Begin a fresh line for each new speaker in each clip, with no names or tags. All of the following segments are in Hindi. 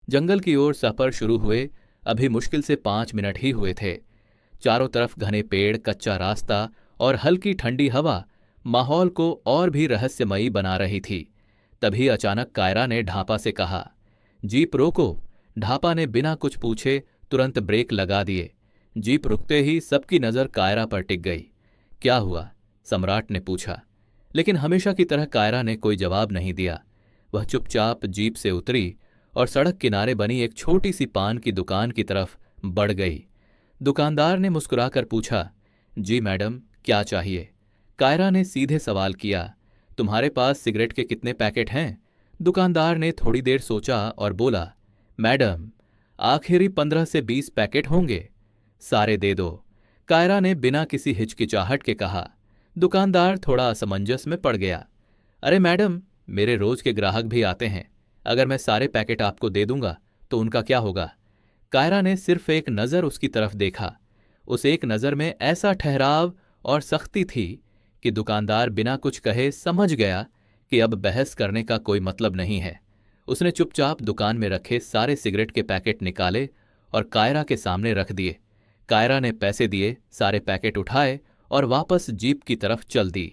जंगल की ओर सफर शुरू हुए अभी मुश्किल से 5 मिनट ही हुए थे। चारों तरफ घने पेड़, कच्चा रास्ता और हल्की ठंडी हवा माहौल को और भी रहस्यमयी बना रही थी। तभी अचानक कायरा ने ढापा से कहा, जीप रोको। ढापा ने बिना कुछ पूछे तुरंत ब्रेक लगा दिए। जीप रुकते ही सबकी नजर कायरा पर टिक गई। क्या हुआ? सम्राट ने पूछा। लेकिन हमेशा की तरह कायरा ने कोई जवाब नहीं दिया। वह चुपचाप जीप से उतरी और सड़क किनारे बनी एक छोटी सी पान की दुकान की तरफ बढ़ गई। दुकानदार ने मुस्कुराकर पूछा, जी मैडम, क्या चाहिए? कायरा ने सीधे सवाल किया, तुम्हारे पास सिगरेट के कितने पैकेट हैं? दुकानदार ने थोड़ी देर सोचा और बोला, मैडम, आखिरी 15 से 20 पैकेट होंगे। सारे दे दो। कायरा ने बिना किसी हिचकिचाहट के कहा। दुकानदार थोड़ा असमंजस में पड़ गया। अरे मैडम, मेरे रोज के ग्राहक भी आते हैं। अगर मैं सारे पैकेट आपको दे दूंगा तो उनका क्या होगा? कायरा ने सिर्फ एक नज़र उसकी तरफ देखा। उस एक नज़र में ऐसा ठहराव और सख्ती थी कि दुकानदार बिना कुछ कहे समझ गया कि अब बहस करने का कोई मतलब नहीं है। उसने चुपचाप दुकान में रखे सारे सिगरेट के पैकेट निकाले और कायरा के सामने रख दिए। कायरा ने पैसे दिए, सारे पैकेट उठाए और वापस जीप की तरफ चल दी।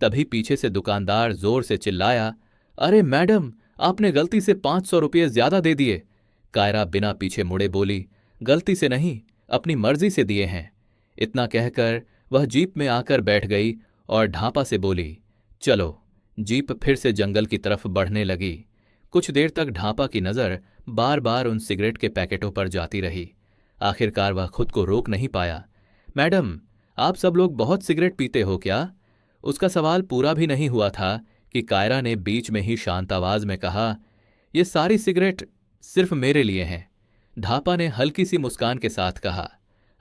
तभी पीछे से दुकानदार जोर से चिल्लाया, अरे मैडम, आपने गलती से 500 रुपये ज्यादा दे दिए। कायरा बिना पीछे मुड़े बोली, गलती से नहीं, अपनी मर्जी से दिए हैं। इतना कहकर वह जीप में आकर बैठ गई और ढापा से बोली, चलो। जीप फिर से जंगल की तरफ बढ़ने लगी। कुछ देर तक ढापा की नज़र बार बार उन सिगरेट के पैकेटों पर जाती रही। आखिरकार वह खुद को रोक नहीं पाया। मैडम, आप सब लोग बहुत सिगरेट पीते हो क्या? उसका सवाल पूरा भी नहीं हुआ था कि कायरा ने बीच में ही शांत आवाज में कहा, ये सारी सिगरेट सिर्फ मेरे लिए हैं। ढापा ने हल्की सी मुस्कान के साथ कहा,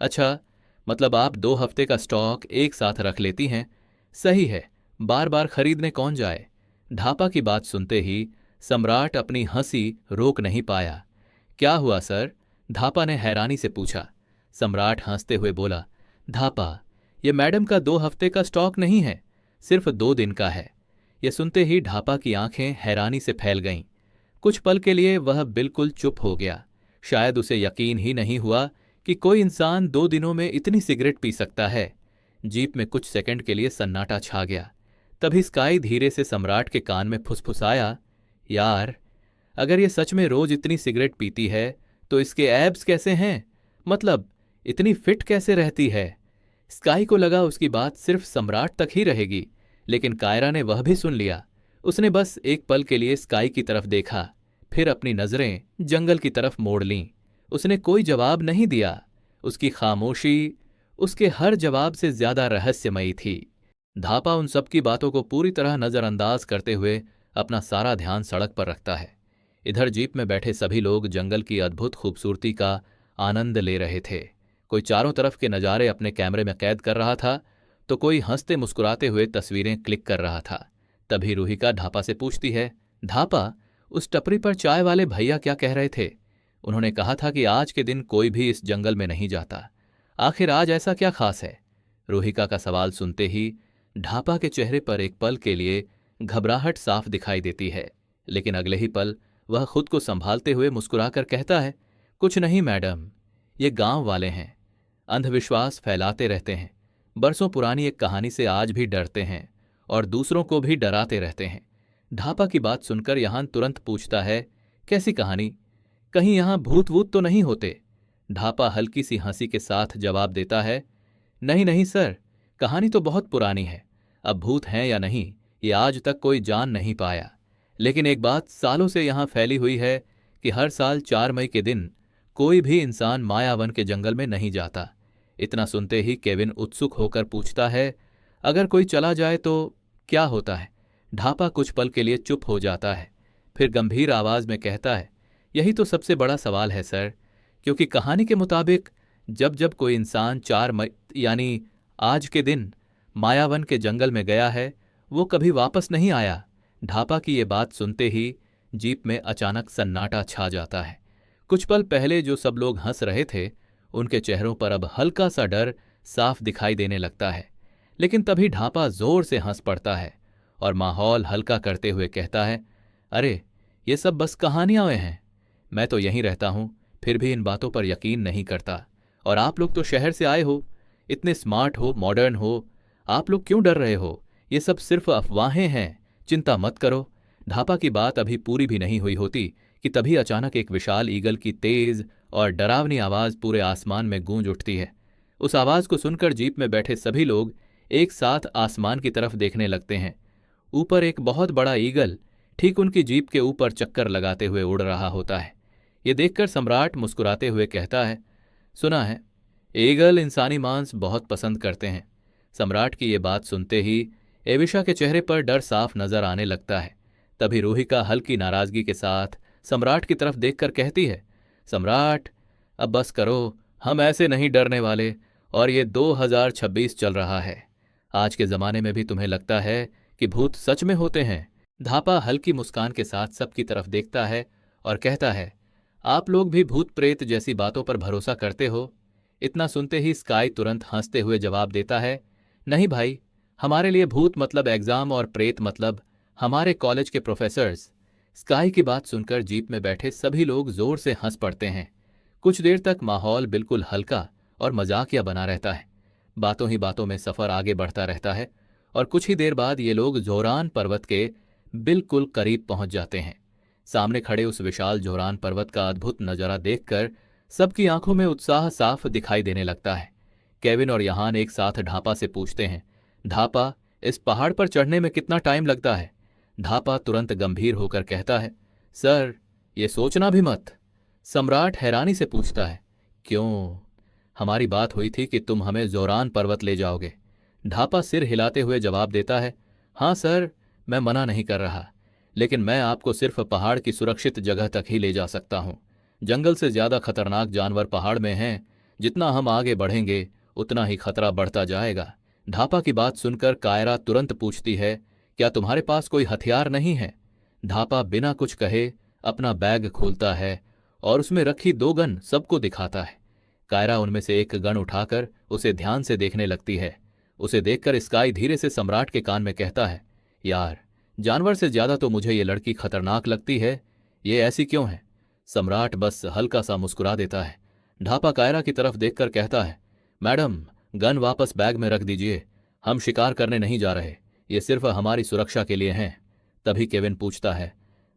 अच्छा, मतलब आप 2 हफ्ते का स्टॉक एक साथ रख लेती हैं। सही है, बार बार खरीदने कौन जाए। ढापा की बात सुनते ही सम्राट अपनी हंसी रोक नहीं पाया। क्या हुआ सर? ढापा ने हैरानी से पूछा। सम्राट हंसते हुए बोला, ढापा, ये मैडम का 2 हफ्ते का स्टॉक नहीं है, सिर्फ 2 दिन का है। यह सुनते ही ढापा की आंखें हैरानी से फैल गईं। कुछ पल के लिए वह बिल्कुल चुप हो गया। शायद उसे यकीन ही नहीं हुआ कि कोई इंसान 2 दिनों में इतनी सिगरेट पी सकता है। जीप में कुछ सेकंड के लिए सन्नाटा छा गया। तभी स्काई धीरे से सम्राट के कान में फुसफुसाया, यार, अगर ये सच में रोज इतनी सिगरेट पीती है तो इसके एब्स कैसे हैं? मतलब इतनी फिट कैसे रहती है? स्काई को लगा उसकी बात सिर्फ सम्राट तक ही रहेगी, लेकिन कायरा ने वह भी सुन लिया। उसने बस एक पल के लिए स्काई की तरफ देखा, फिर अपनी नजरें जंगल की तरफ मोड़ लीं। उसने कोई जवाब नहीं दिया। उसकी खामोशी उसके हर जवाब से ज्यादा रहस्यमयी थी। ढापा उन सब की बातों को पूरी तरह नजरअंदाज करते हुए अपना सारा ध्यान सड़क पर रखता है। इधर जीप में बैठे सभी लोग जंगल की अद्भुत खूबसूरती का आनंद ले रहे थे। कोई चारों तरफ के नज़ारे अपने कैमरे में कैद कर रहा था तो कोई हंसते मुस्कुराते हुए तस्वीरें क्लिक कर रहा था। तभी रूहिका ढापा से पूछती है, ढापा, उस टपरी पर चाय वाले भैया क्या कह रहे थे? उन्होंने कहा था कि आज के दिन कोई भी इस जंगल में नहीं जाता। आखिर आज ऐसा क्या खास है? रूहिका का सवाल सुनते ही ढापा के चेहरे पर एक पल के लिए घबराहट साफ दिखाई देती है, लेकिन अगले ही पल वह खुद को संभालते हुए मुस्कुराकर कहता है, कुछ नहीं मैडम, ये गांव वाले हैं, अंधविश्वास फैलाते रहते हैं, बरसों पुरानी एक कहानी से आज भी डरते हैं और दूसरों को भी डराते रहते हैं। ढापा की बात सुनकर यहां तुरंत पूछता है, कैसी कहानी? कहीं यहां भूत वूत तो नहीं होते? ढापा हल्की सी हंसी के साथ जवाब देता है, नहीं नहीं सर, कहानी तो बहुत पुरानी है। अब भूत हैं या नहीं, ये आज तक कोई जान नहीं पाया। लेकिन एक बात सालों से यहां फैली हुई है कि हर साल 4 मई के दिन कोई भी इंसान मायावन के जंगल में नहीं जाता। इतना सुनते ही केविन उत्सुक होकर पूछता है, अगर कोई चला जाए तो क्या होता है? ढापा कुछ पल के लिए चुप हो जाता है, फिर गंभीर आवाज में कहता है, यही तो सबसे बड़ा सवाल है सर, क्योंकि कहानी के मुताबिक जब जब कोई इंसान 4 मई यानी आज के दिन मायावन के जंगल में गया है, वो कभी वापस नहीं आया। ढापा की ये बात सुनते ही जीप में अचानक सन्नाटा छा जाता है। कुछ पल पहले जो सब लोग हंस रहे थे, उनके चेहरों पर अब हल्का सा डर साफ दिखाई देने लगता है। लेकिन तभी ढापा जोर से हंस पड़ता है और माहौल हल्का करते हुए कहता है, अरे, ये सब बस कहानियां हैं। मैं तो यहीं रहता हूं, फिर भी इन बातों पर यकीन नहीं करता। और आप लोग तो शहर से आए हो, इतने स्मार्ट हो, मॉडर्न हो, आप लोग क्यों डर रहे हो? ये सब सिर्फ अफवाहें हैं, चिंता मत करो। ढापा की बात अभी पूरी भी नहीं हुई होती कि तभी अचानक एक विशाल ईगल की तेज और डरावनी आवाज पूरे आसमान में गूंज उठती है। उस आवाज को सुनकर जीप में बैठे सभी लोग एक साथ आसमान की तरफ देखने लगते हैं। ऊपर एक बहुत बड़ा ईगल ठीक उनकी जीप के ऊपर चक्कर लगाते हुए उड़ रहा होता है। ये देखकर सम्राट मुस्कुराते हुए कहता है, सुना है ईगल इंसानी मांस बहुत पसंद करते हैं। सम्राट की ये बात सुनते ही एविशा के चेहरे पर डर साफ नजर आने लगता है। तभी रूहिका हल्की नाराजगी के साथ सम्राट की तरफ देखकर कहती है, सम्राट अब बस करो, हम ऐसे नहीं डरने वाले। और ये 2026 चल रहा है, आज के जमाने में भी तुम्हें लगता है कि भूत सच में होते हैं? धापा हल्की मुस्कान के साथ सबकी तरफ देखता है और कहता है, आप लोग भी भूत प्रेत जैसी बातों पर भरोसा करते हो? इतना सुनते ही स्काई तुरंत हंसते हुए जवाब देता है, नहीं भाई, हमारे लिए भूत मतलब एग्जाम और प्रेत मतलब हमारे कॉलेज के प्रोफेसर्स। स्काई की बात सुनकर जीप में बैठे सभी लोग जोर से हंस पड़ते हैं। कुछ देर तक माहौल बिल्कुल हल्का और मजाकिया बना रहता है। बातों ही बातों में सफर आगे बढ़ता रहता है और कुछ ही देर बाद ये लोग जोरान पर्वत के बिल्कुल करीब पहुंच जाते हैं। सामने खड़े उस विशाल जोरान पर्वत का अद्भुत नजारा देखकर सबकी आंखों में उत्साह साफ दिखाई देने लगता है। केविन और यहान एक साथ ढापा से पूछते हैं, ढापा, इस पहाड़ पर चढ़ने में कितना टाइम लगता है? ढापा तुरंत गंभीर होकर कहता है, सर, ये सोचना भी मत। सम्राट हैरानी से पूछता है, क्यों? हमारी बात हुई थी कि तुम हमें जोरान पर्वत ले जाओगे। ढापा सिर हिलाते हुए जवाब देता है, हाँ सर, मैं मना नहीं कर रहा, लेकिन मैं आपको सिर्फ पहाड़ की सुरक्षित जगह तक ही ले जा सकता हूं। जंगल से ज्यादा खतरनाक जानवर पहाड़ में हैं। जितना हम आगे बढ़ेंगे उतना ही खतरा बढ़ता जाएगा। ढापा की बात सुनकर कायरा तुरंत पूछती है, क्या तुम्हारे पास कोई हथियार नहीं है? ढापा बिना कुछ कहे अपना बैग खोलता है और उसमें रखी 2 गन सबको दिखाता है। कायरा उनमें से एक गन उठाकर उसे ध्यान से देखने लगती है। उसे देखकर स्काई धीरे से सम्राट के कान में कहता है, यार, जानवर से ज्यादा तो मुझे ये लड़की खतरनाक लगती है। ये ऐसी क्यों है? सम्राट बस हल्का सा मुस्कुरा देता है। ढापा कायरा की तरफ देखकर कहता है, मैडम, गन वापस बैग में रख दीजिए। हम शिकार करने नहीं जा रहे, ये सिर्फ हमारी सुरक्षा के लिए हैं। तभी केविन पूछता है,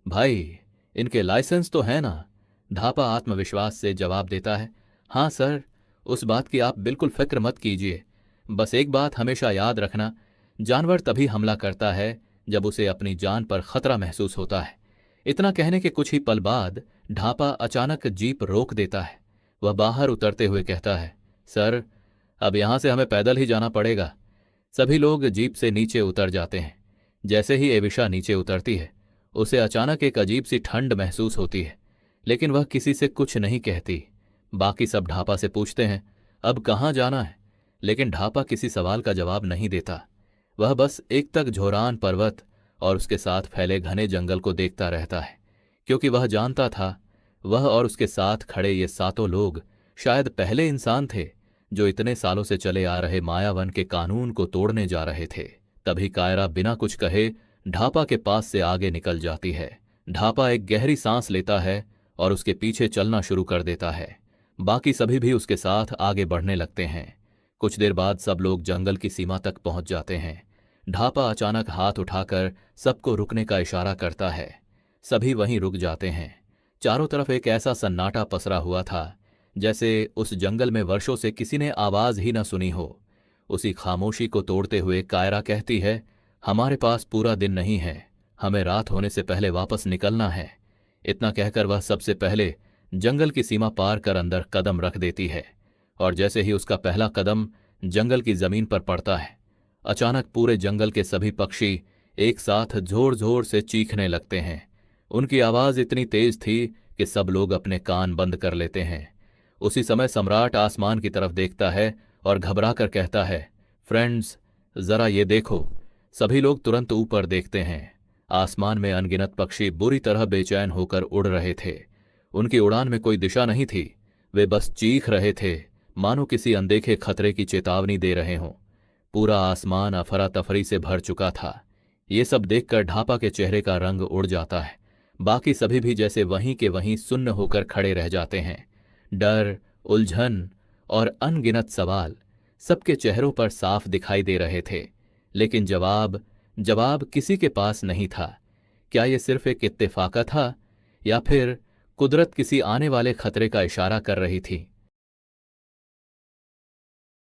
भाई, इनके लाइसेंस तो है ना? ढापा आत्मविश्वास से जवाब देता है, हाँ सर, उस बात की आप बिल्कुल फिक्र मत कीजिए। बस एक बात हमेशा याद रखना, जानवर तभी हमला करता है जब उसे अपनी जान पर खतरा महसूस होता है। इतना कहने के कुछ ही पल बाद ढापा अचानक जीप रोक देता है। वह बाहर उतरते हुए कहता है, सर, अब यहां से हमें पैदल ही जाना पड़ेगा। सभी लोग जीप से नीचे उतर जाते हैं। जैसे ही एविशा नीचे उतरती है, उसे अचानक एक अजीब सी ठंड महसूस होती है, लेकिन वह किसी से कुछ नहीं कहती। बाकी सब ढापा से पूछते हैं, अब कहाँ जाना है? लेकिन ढापा किसी सवाल का जवाब नहीं देता। वह बस एक तक झोरान पर्वत और उसके साथ फैले घने जंगल को देखता रहता है, क्योंकि वह जानता था वह और उसके साथ खड़े ये 7 लोग शायद पहले इंसान थे जो इतने सालों से चले आ रहे मायावन के कानून को तोड़ने जा रहे थे। तभी कायरा बिना कुछ कहे ढापा के पास से आगे निकल जाती है। ढापा एक गहरी सांस लेता है और उसके पीछे चलना शुरू कर देता है। बाकी सभी भी उसके साथ आगे बढ़ने लगते हैं। कुछ देर बाद सब लोग जंगल की सीमा तक पहुंच जाते हैं। ढापा अचानक हाथ उठाकर सबको रुकने का इशारा करता है। सभी वहीं रुक जाते हैं। चारों तरफ एक ऐसा सन्नाटा पसरा हुआ था जैसे उस जंगल में वर्षों से किसी ने आवाज ही न सुनी हो। उसी खामोशी को तोड़ते हुए कायरा कहती है, हमारे पास पूरा दिन नहीं है, हमें रात होने से पहले वापस निकलना है। इतना कहकर वह सबसे पहले जंगल की सीमा पार कर अंदर कदम रख देती है और जैसे ही उसका पहला कदम जंगल की जमीन पर पड़ता है, अचानक पूरे जंगल के सभी पक्षी एक साथ जोर जोर से चीखने लगते हैं। उनकी आवाज इतनी तेज थी कि सब लोग अपने कान बंद कर लेते हैं। उसी समय सम्राट आसमान की तरफ देखता है और घबराकर कहता है, फ्रेंड्स, जरा ये देखो। सभी लोग तुरंत ऊपर देखते हैं। आसमान में अनगिनत पक्षी बुरी तरह बेचैन होकर उड़ रहे थे। उनकी उड़ान में कोई दिशा नहीं थी। वे बस चीख रहे थे, मानो किसी अनदेखे खतरे की चेतावनी दे रहे हों। पूरा आसमान अफरा तफरी से भर चुका था। ये सब देखकर ढापा के चेहरे का रंग उड़ जाता है बाकी सभी भी जैसे वहीं के वहीं सुन्न होकर खड़े रह जाते हैं। डर, उलझन और अनगिनत सवाल सबके चेहरों पर साफ दिखाई दे रहे थे, लेकिन जवाब जवाब किसी के पास नहीं था। क्या ये सिर्फ एक इत्तेफाका था, या फिर कुदरत किसी आने वाले खतरे का इशारा कर रही थी?